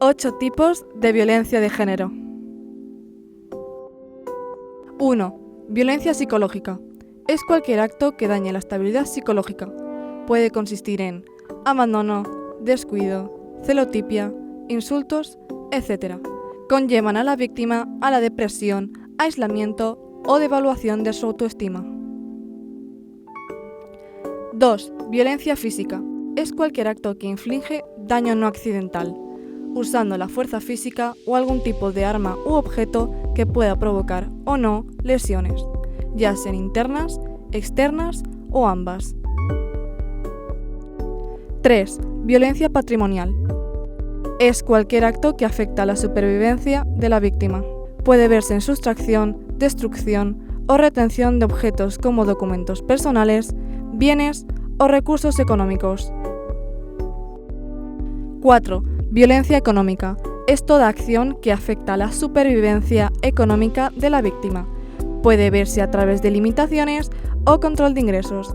8 tipos de violencia de género. 1. Violencia psicológica. Es cualquier acto que dañe la estabilidad psicológica. Puede consistir en abandono, descuido, celotipia, insultos, etc. Conllevan a la víctima a la depresión, aislamiento o devaluación de su autoestima. 2. Violencia física. Es cualquier acto que inflige daño no accidental, usando la fuerza física o algún tipo de arma u objeto que pueda provocar o no lesiones, ya sean internas, externas o ambas. 3. Violencia patrimonial. Es cualquier acto que afecta a la supervivencia de la víctima. Puede verse en sustracción, destrucción o retención de objetos como documentos personales, bienes o recursos económicos. 4. Violencia económica. Es toda acción que afecta a la supervivencia económica de la víctima. Puede verse a través de limitaciones o control de ingresos.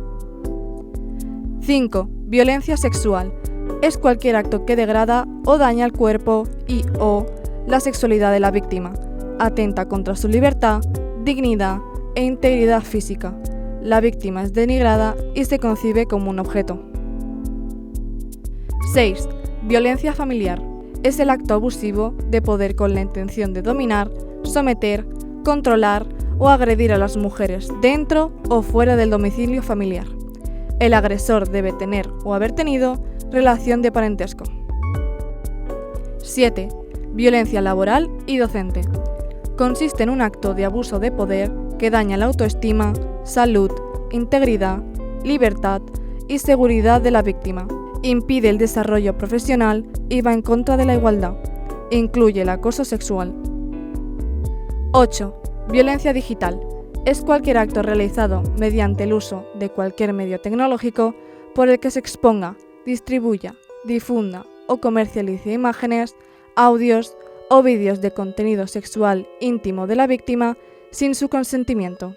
5. Violencia sexual. Es cualquier acto que degrada o daña el cuerpo y/o la sexualidad de la víctima. Atenta contra su libertad, dignidad e integridad física. La víctima es denigrada y se concibe como un objeto. 6. Violencia familiar. Es el acto abusivo de poder con la intención de dominar, someter, controlar o agredir a las mujeres dentro o fuera del domicilio familiar. El agresor debe tener o haber tenido relación de parentesco. 7. Violencia laboral y docente. Consiste en un acto de abuso de poder que daña la autoestima, salud, integridad, libertad y seguridad de la víctima. Impide el desarrollo profesional y va en contra de la igualdad. Incluye el acoso sexual. 8. Violencia digital. Es cualquier acto realizado mediante el uso de cualquier medio tecnológico por el que se exponga, distribuya, difunda o comercialice imágenes, audios o vídeos de contenido sexual íntimo de la víctima sin su consentimiento.